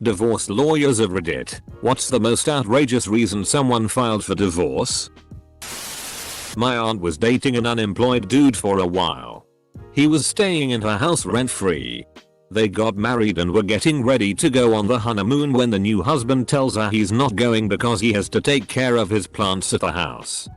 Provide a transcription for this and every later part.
Divorce lawyers of Reddit. What's the most outrageous reason someone filed for divorce? My aunt was dating an unemployed dude for a while. He was staying in her house rent-free. They got married and were getting ready to go on the honeymoon when the new husband tells her he's not going because he has to take care of his plants at the house.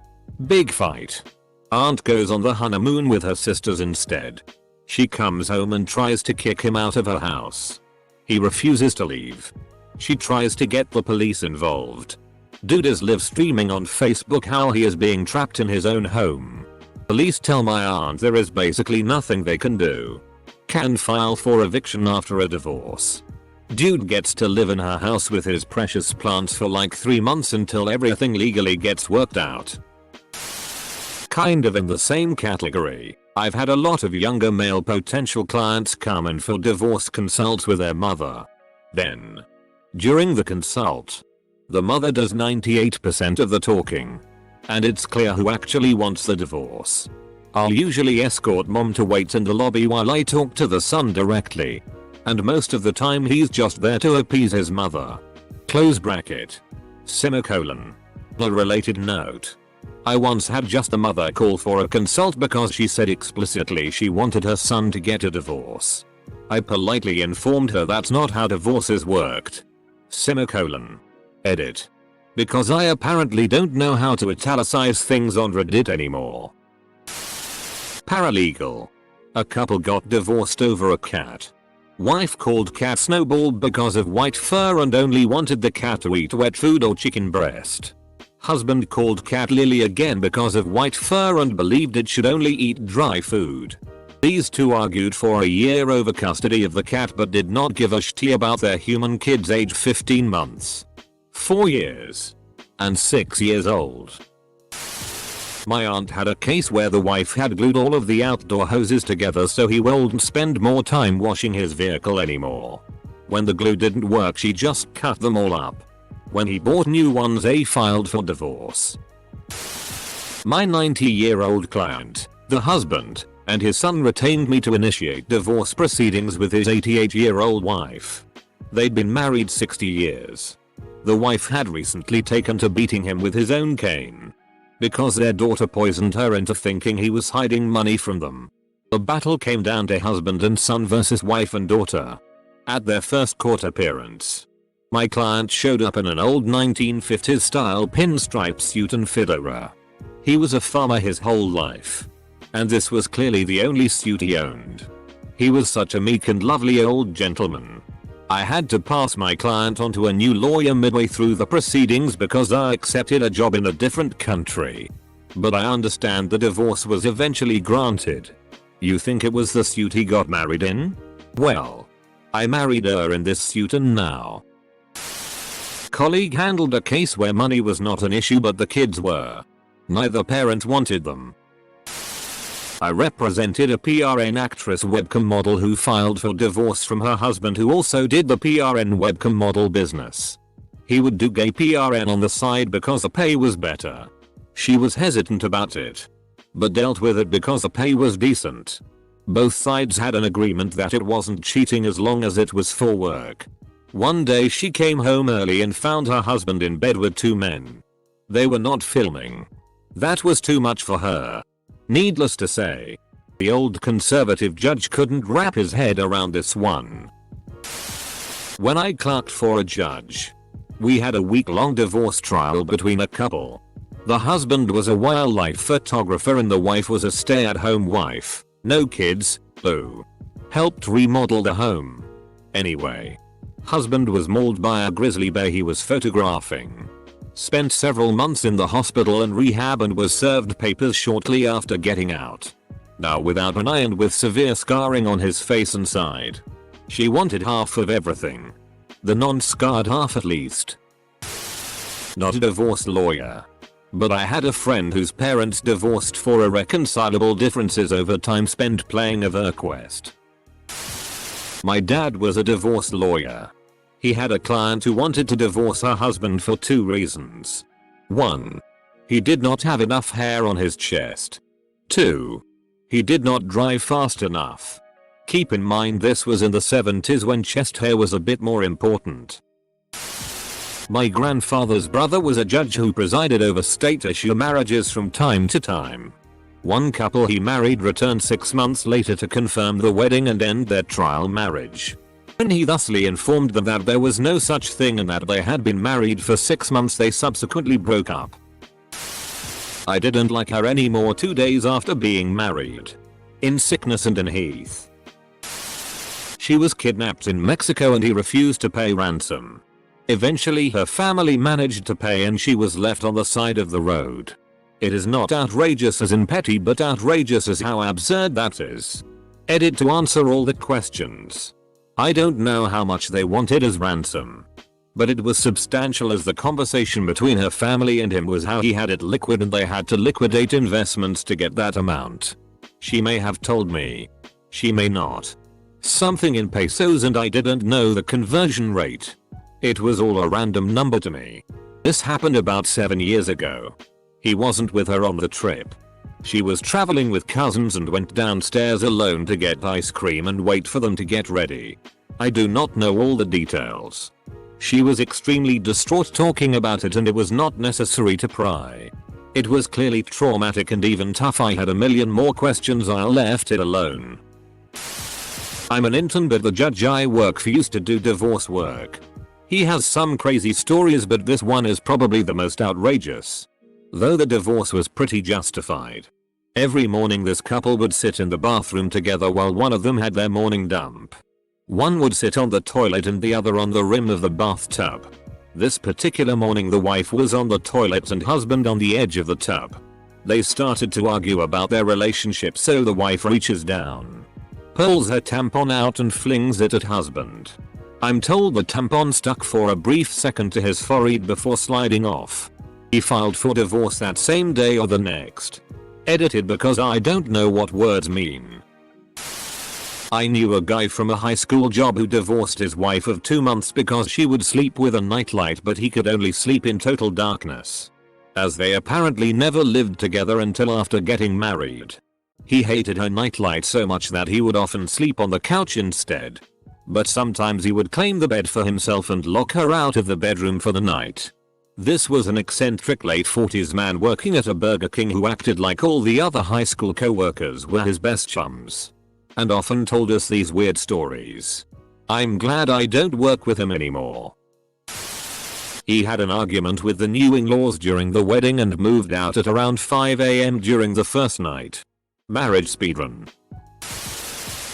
Big fight. Aunt goes on the honeymoon with her sisters instead. She comes home and tries to kick him out of her house. He refuses to leave. She tries to get the police involved. Dude is live streaming on Facebook how he is being trapped in his own home. Police tell my aunt there is basically nothing they can do. Can file for eviction after a divorce. Dude gets to live in her house with his precious plants for like 3 months until everything legally gets worked out. Kind of in the same category, I've had a lot of younger male potential clients come in for divorce consults with their mother. Then, during the consult, the mother does 98% of the talking. And it's clear who actually wants the divorce. I'll usually escort mom to wait in the lobby while I talk to the son directly. And most of the time he's just there to appease his mother. Close bracket. Semicolon. A related note. I once had just the mother call for a consult because she said explicitly she wanted her son to get a divorce. I politely informed her that's not how divorces worked. Semicolon. Edit. Because I apparently don't know how to italicize things on Reddit anymore. Paralegal. A couple got divorced over a cat. Wife called cat Snowball because of white fur and only wanted the cat to eat wet food or chicken breast. Husband called cat Lily again because of white fur and believed it should only eat dry food. These two argued for a year over custody of the cat but did not give a shit about their human kids aged 15 months. 4 years. And 6 years old. My aunt had a case where the wife had glued all of the outdoor hoses together so he wouldn't spend more time washing his vehicle anymore. When the glue didn't work she just cut them all up. When he bought new ones they filed for divorce. My 90-year-old client, the husband, and his son retained me to initiate divorce proceedings with his 88-year-old wife. They'd been married 60 years. The wife had recently taken to beating him with his own cane. Because their daughter poisoned her into thinking he was hiding money from them. The battle came down to husband and son versus wife and daughter. At their first court appearance, my client showed up in an old 1950s style pinstripe suit and fedora. He was a farmer his whole life. And this was clearly the only suit he owned. He was such a meek and lovely old gentleman. I had to pass my client on to a new lawyer midway through the proceedings because I accepted a job in a different country. But I understand the divorce was eventually granted. You think it was the suit he got married in? Well, I married her in this suit and now. Colleague handled a case where money was not an issue but the kids were. Neither parent wanted them. I represented a PRN actress webcam model who filed for divorce from her husband who also did the PRN webcam model business. He would do gay PRN on the side because the pay was better. She was hesitant about it, but dealt with it because the pay was decent. Both sides had an agreement that it wasn't cheating as long as it was for work. One day she came home early and found her husband in bed with 2 men. They were not filming. That was too much for her. Needless to say, the old conservative judge couldn't wrap his head around this one. When I clerked for a judge, we had a week-long divorce trial between a couple. The husband was a wildlife photographer and the wife was a stay-at-home wife. No kids, boo. Helped remodel the home. Anyway, husband was mauled by a grizzly bear he was photographing. Spent several months in the hospital and rehab and was served papers shortly after getting out. Now without an eye and with severe scarring on his face and side. She wanted half of everything. The non-scarred half at least. Not a divorce lawyer. But I had a friend whose parents divorced for irreconcilable differences over time spent playing EverQuest. My dad was a divorce lawyer. He had a client who wanted to divorce her husband for 2 reasons. 1. He did not have enough hair on his chest. 2. He did not drive fast enough. Keep in mind this was in the 70s when chest hair was a bit more important. My grandfather's brother was a judge who presided over state issue marriages from time to time. One couple he married returned 6 months later to confirm the wedding and end their trial marriage. When he thusly informed them that there was no such thing and that they had been married for 6 months, they subsequently broke up. I didn't like her anymore 2 days after being married. In sickness and in heath. She was kidnapped in Mexico and he refused to pay ransom. Eventually her family managed to pay and she was left on the side of the road. It is not outrageous as in petty, but outrageous as how absurd that is. Edit to answer all the questions. I don't know how much they wanted as ransom. But it was substantial, as the conversation between her family and him was how he had it liquid and they had to liquidate investments to get that amount. She may have told me. She may not. Something in pesos and I didn't know the conversion rate. It was all a random number to me. This happened about 7 years ago. He wasn't with her on the trip. She was traveling with cousins and went downstairs alone to get ice cream and wait for them to get ready. I do not know all the details. She was extremely distraught talking about it and it was not necessary to pry. It was clearly traumatic and even tough. I had a million more questions. I left it alone. I'm an intern, but the judge I work for used to do divorce work. He has some crazy stories, but this one is probably the most outrageous. Though the divorce was pretty justified. Every morning this couple would sit in the bathroom together while one of them had their morning dump. One would sit on the toilet and the other on the rim of the bathtub. This particular morning the wife was on the toilet and husband on the edge of the tub. They started to argue about their relationship, so the wife reaches down, pulls her tampon out and flings it at husband. I'm told the tampon stuck for a brief second to his forehead before sliding off. He filed for divorce that same day or the next. Edited because I don't know what words mean. I knew a guy from a high school job who divorced his wife of 2 months because she would sleep with a nightlight but he could only sleep in total darkness. As they apparently never lived together until after getting married. He hated her nightlight so much that he would often sleep on the couch instead. But sometimes he would claim the bed for himself and lock her out of the bedroom for the night. This was an eccentric late 40s man working at a Burger King who acted like all the other high school co-workers were his best chums. And often told us these weird stories. I'm glad I don't work with him anymore. He had an argument with the new in-laws during the wedding and moved out at around 5 AM during the first night. Marriage speedrun.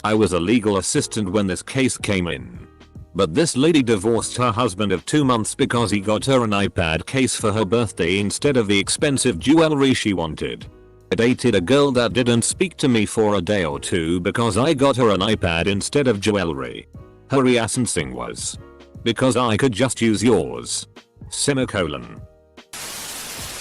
I was a legal assistant when this case came in. But this lady divorced her husband of 2 months because he got her an iPad case for her birthday instead of the expensive jewelry she wanted. I dated a girl that didn't speak to me for a day or two because I got her an iPad instead of jewelry. Her reassuncing was, because I could just use yours. Semicolon.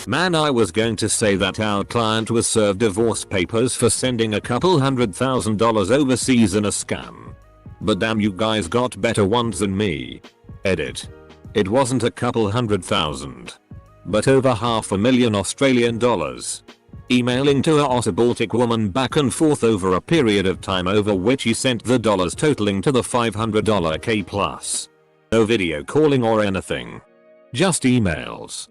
Man, I was going to say that our client was served divorce papers for sending a couple $100,000 overseas in a scam. But damn, you guys got better ones than me. Edit. It wasn't a couple $100,000. But over $500,000 Australian dollars. Emailing to a Otter Baltic woman back and forth over a period of time over which he sent the dollars totaling to the $500 K plus. No video calling or anything. Just emails.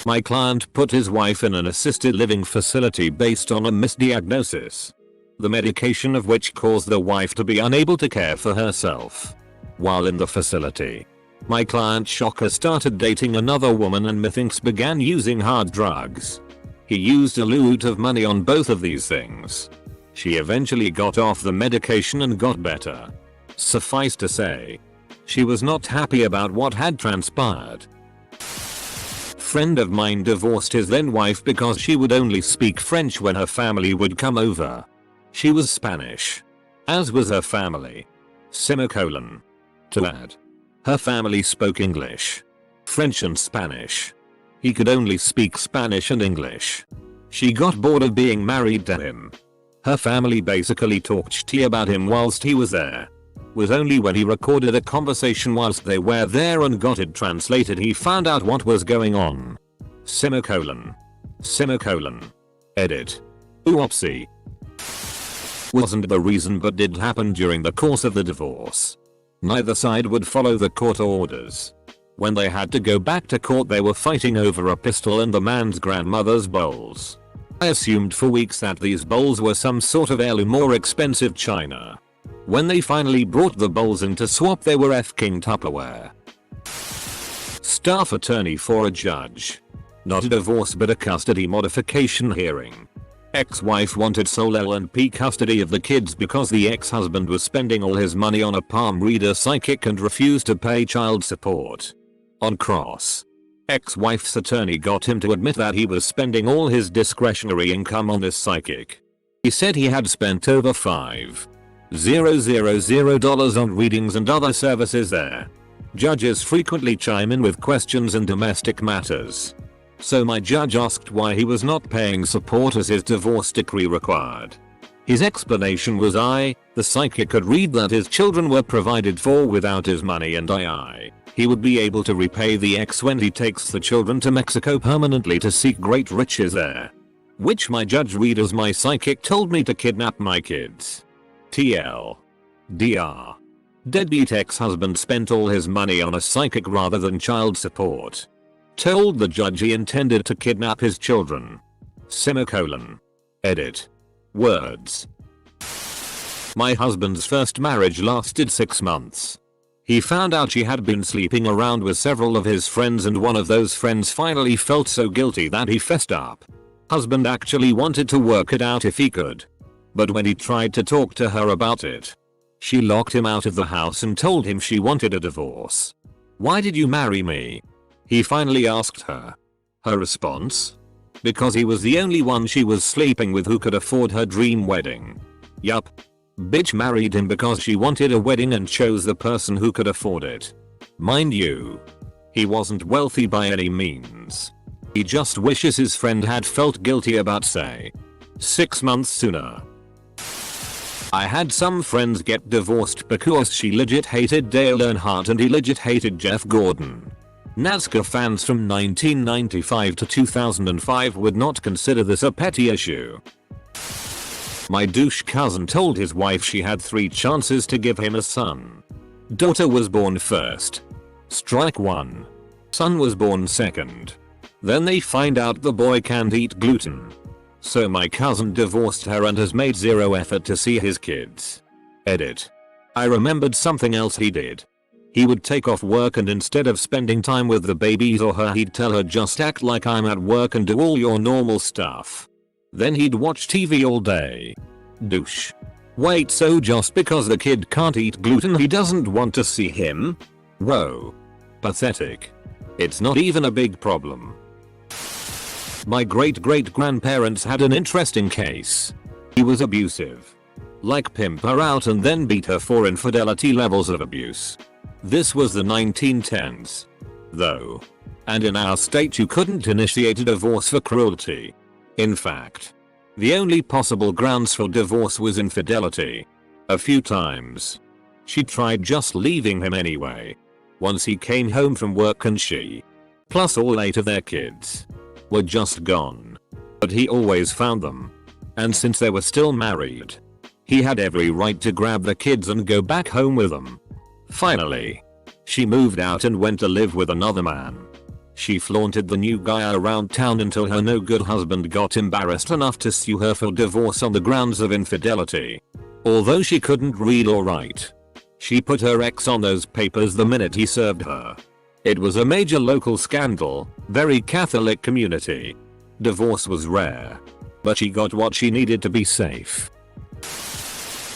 My client put his wife in an assisted living facility based on a misdiagnosis. The medication of which caused the wife to be unable to care for herself. While in the facility, my client shocker started dating another woman and methinks began using hard drugs. He used a loot of money on both of these things. She eventually got off the medication and got better. Suffice to say, she was not happy about what had transpired. Friend of mine divorced his then wife because she would only speak French when her family would come over. She was Spanish. As was her family. Semicolon. To add, her family spoke English, French and Spanish. He could only speak Spanish and English. She got bored of being married to him. Her family basically talked shit about him whilst he was there. Was only when he recorded a conversation whilst they were there and got it translated he found out what was going on. Semicolon. Semicolon. Edit. Oopsie. wasn't the reason but did happen during the course of the divorce. Neither side would follow the court orders. When they had to go back to court they were fighting over a pistol and the man's grandmother's bowls. I assumed for weeks that these bowls were some sort of heirloom or expensive china. When they finally brought the bowls in to swap they were F-king Tupperware. Staff attorney for a judge. Not a divorce but a custody modification hearing. Ex-wife wanted sole LNP custody of the kids because the ex-husband was spending all his money on a palm reader psychic and refused to pay child support. On cross. Ex-wife's attorney got him to admit that he was spending all his discretionary income on this psychic. He said he had spent over $5,000 on readings and other services there. Judges frequently chime in with questions in domestic matters. So my judge asked why he was not paying support as his divorce decree required. His explanation was the psychic could read that his children were provided for without his money and he would be able to repay the ex when he takes the children to Mexico permanently to seek great riches there. Which my judge read as my psychic told me to kidnap my kids. TL. DR. Deadbeat ex-husband spent all his money on a psychic rather than child support. Told the judge he intended to kidnap his children. Semicolon. Edit. Words. My husband's first marriage lasted 6 months. He found out she had been sleeping around with several of his friends and one of those friends finally felt so guilty that he fessed up. Husband actually wanted to work it out if he could. But when he tried to talk to her about it, she locked him out of the house and told him she wanted a divorce. Why did you marry me? He finally asked her. Her response? Because he was the only one she was sleeping with who could afford her dream wedding. Yup. Bitch married him because she wanted a wedding and chose the person who could afford it. Mind you, he wasn't wealthy by any means. He just wishes his friend had felt guilty about say 6 months sooner. I had some friends get divorced because she legit hated Dale Earnhardt and he legit hated Jeff Gordon. NASCAR fans from 1995 to 2005 would not consider this a petty issue. My douche cousin told his wife she had 3 chances to give him a son. Daughter was born first. Strike 1. Son was born second. Then they find out the boy can't eat gluten. So my cousin divorced her and has made 0 effort to see his kids. Edit. I remembered something else he did. He would take off work and instead of spending time with the babies or her he'd tell her just act like I'm at work and do all your normal stuff. Then he'd watch TV all day. Douche. Wait, so just because the kid can't eat gluten he doesn't want to see him? Whoa. Pathetic. It's not even a big problem. My great-great-grandparents had an interesting case. He was abusive. Like pimp her out and then beat her for infidelity levels of abuse. This was the 1910s. Though. And in our state you couldn't initiate a divorce for cruelty. In fact, the only possible grounds for divorce was infidelity. A few times. She tried just leaving him anyway. Once he came home from work and she, plus all 8 of their kids, were just gone. But he always found them. And since they were still married, he had every right to grab the kids and go back home with them. Finally, she moved out and went to live with another man. She flaunted the new guy around town until her no-good husband got embarrassed enough to sue her for divorce on the grounds of infidelity. Although she couldn't read or write, she put her ex on those papers the minute he served her. It was a major local scandal, very Catholic community. Divorce was rare, but she got what she needed to be safe.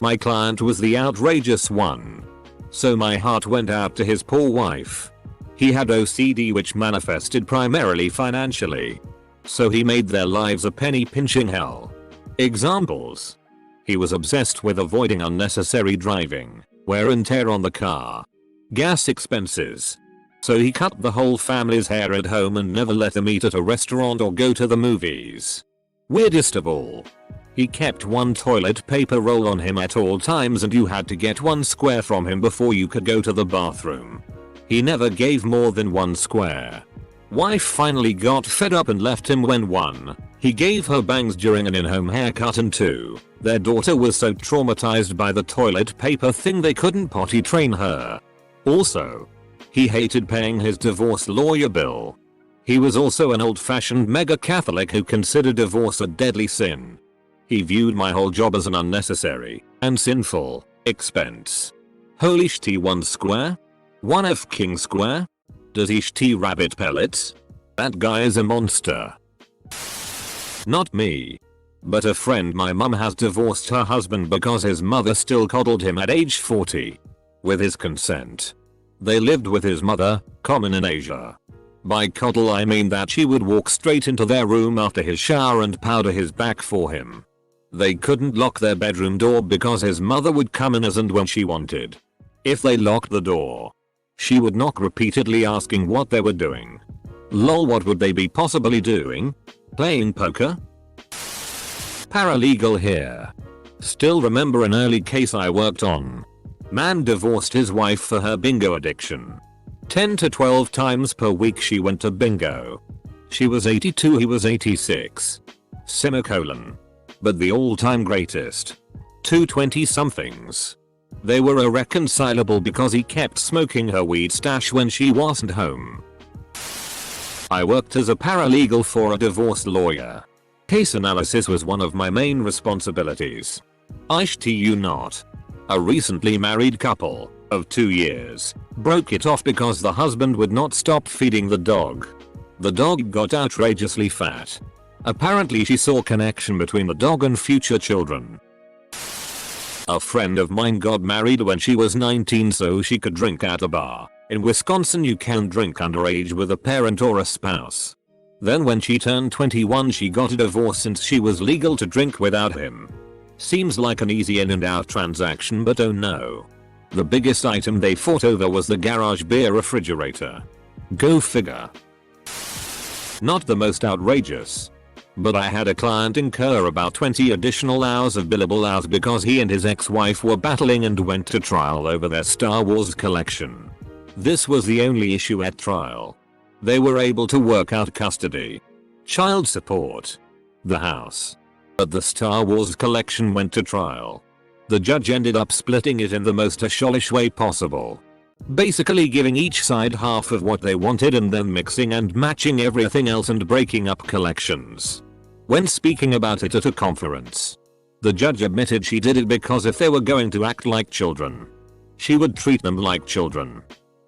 My client was the outrageous one. So my heart went out to his poor wife. He had OCD which manifested primarily financially. So he made their lives a penny pinching hell. Examples. He was obsessed with avoiding unnecessary driving, wear and tear on the car, gas expenses. So he cut the whole family's hair at home and never let them eat at a restaurant or go to the movies. Weirdest of all, he kept one toilet paper roll on him at all times and you had to get 1 square from him before you could go to the bathroom. He never gave more than 1 square. Wife finally got fed up and left him when 1 He gave her bangs during an in-home haircut, and 2, their daughter was so traumatized by the toilet paper thing they couldn't potty train her. Also, he hated paying his divorce lawyer bill. He was also an old-fashioned mega Catholic who considered divorce a deadly sin. He viewed my whole job as an unnecessary and sinful expense. Holy shit, 1 square? 1 king square? Does he shit rabbit pellets? That guy is a monster. Not me, but a friend. My mum has divorced her husband because his mother still coddled him at age 40. With his consent. They lived with his mother, common in Asia. By coddle I mean that she would walk straight into their room after his shower and powder his back for him. They couldn't lock their bedroom door because his mother would come in as and when she wanted. If they locked the door, she would knock repeatedly asking what they were doing. Lol, what would they be possibly doing? Playing poker? Paralegal here. Still remember an early case I worked on. Man divorced his wife for her bingo addiction. 10 to 12 times per week she went to bingo. She was 82, he was 86. Semicolon. But the all-time greatest. 220 somethings. They were irreconcilable because he kept smoking her weed stash when she wasn't home. I worked as a paralegal for a divorce lawyer. Case analysis was one of my main responsibilities. I shit you not. A recently married couple of 2 years broke it off because the husband would not stop feeding the dog. The dog got outrageously fat. Apparently she saw connection between the dog and future children. A friend of mine got married when she was 19 so she could drink at a bar. In Wisconsin you can drink underage with a parent or a spouse. Then when she turned 21 she got a divorce since she was legal to drink without him. Seems like an easy in and out transaction, but oh no. The biggest item they fought over was the garage beer refrigerator. Go figure. Not the most outrageous. But I had a client incur about 20 additional hours of billable hours because he and his ex-wife were battling and went to trial over their Star Wars collection. This was the only issue at trial. They were able to work out custody, child support, the house. But the Star Wars collection went to trial. The judge ended up splitting it in the most asholish way possible. Basically giving each side half of what they wanted and then mixing and matching everything else and breaking up collections. When speaking about it at a conference, the judge admitted she did it because if they were going to act like children, she would treat them like children.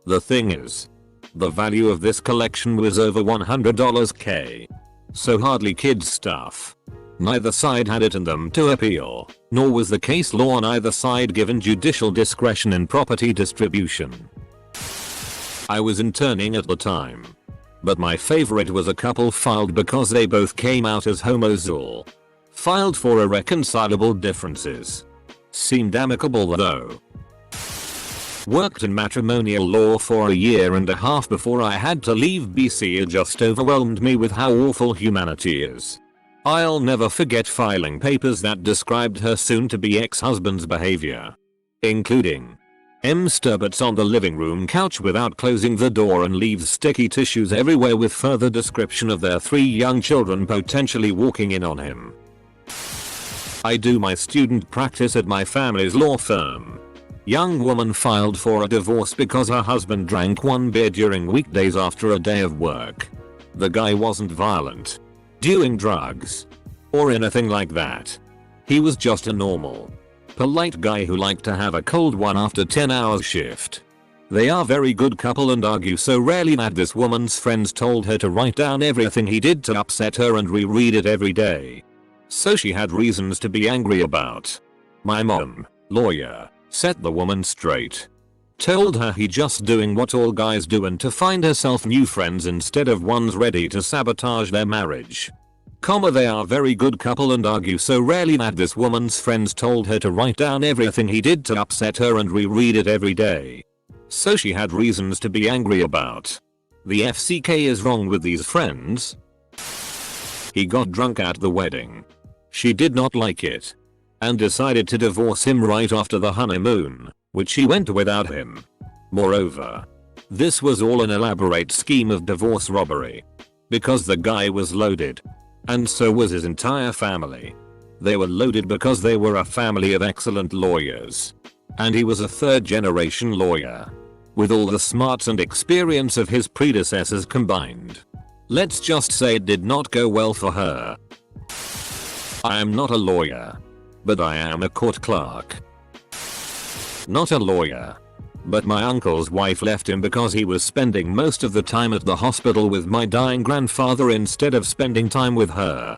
The thing is, the value of this collection was over $100k. So hardly kids stuff. Neither side had it in them to appeal, nor was the case law on either side given judicial discretion in property distribution. I was interning at the time. But my favorite was a couple filed because they both came out as homosexual. Filed for irreconcilable differences. Seemed amicable though. Worked in matrimonial law for a year and a half before I had to leave BC. It just overwhelmed me with how awful humanity is. I'll never forget filing papers that described her soon-to-be ex-husband's behavior. Including masturbates on the living room couch without closing the door and leaves sticky tissues everywhere with further description of their 3 young children potentially walking in on him. I do my student practice at my family's law firm. Young woman filed for a divorce because her husband drank 1 beer during weekdays after a day of work. The guy wasn't violent, doing drugs, or anything like that. He was just a normal, polite guy who liked to have a cold one after 10 hours shift. They are very good couple and argue so rarely that this woman's friends told her to write down everything he did to upset her and reread it every day. So she had reasons to be angry about. My mom, lawyer, set the woman straight. Told her he just doing what all guys do and to find herself new friends instead of ones ready to sabotage their marriage. They are very good couple and argue so rarely that this woman's friends told her to write down everything he did to upset her and reread it every day. So she had reasons to be angry about. The FCK is wrong with these friends. He got drunk at the wedding. She did not like it. And decided to divorce him right after the honeymoon, which she went without him. Moreover, this was all an elaborate scheme of divorce robbery. Because the guy was loaded. And so was his entire family. They were loaded because they were a family of excellent lawyers. And he was a third generation lawyer. With all the smarts and experience of his predecessors combined. Let's just say it did not go well for her. I am not a lawyer. But I am a court clerk. Not a lawyer. But my uncle's wife left him because he was spending most of the time at the hospital with my dying grandfather instead of spending time with her.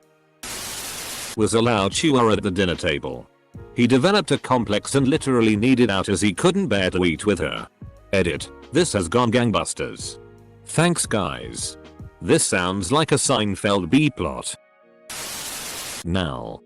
Was a loud chewer at the dinner table. He developed a complex and literally needed out as he couldn't bear to eat with her. Edit. This has gone gangbusters. Thanks guys. This sounds like a Seinfeld B-plot. Now.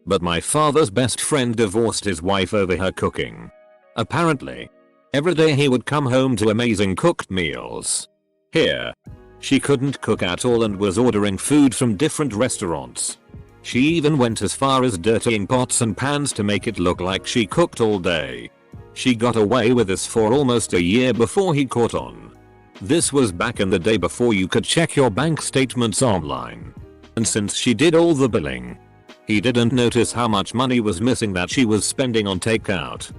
But my father's best friend divorced his wife over her cooking. Apparently. Every day he would come home to amazing cooked meals. Here. She couldn't cook at all and was ordering food from different restaurants. She even went as far as dirtying pots and pans to make it look like she cooked all day. She got away with this for almost a year before he caught on. This was back in the day before you could check your bank statements online. And since she did all the billing, he didn't notice how much money was missing that she was spending on takeout.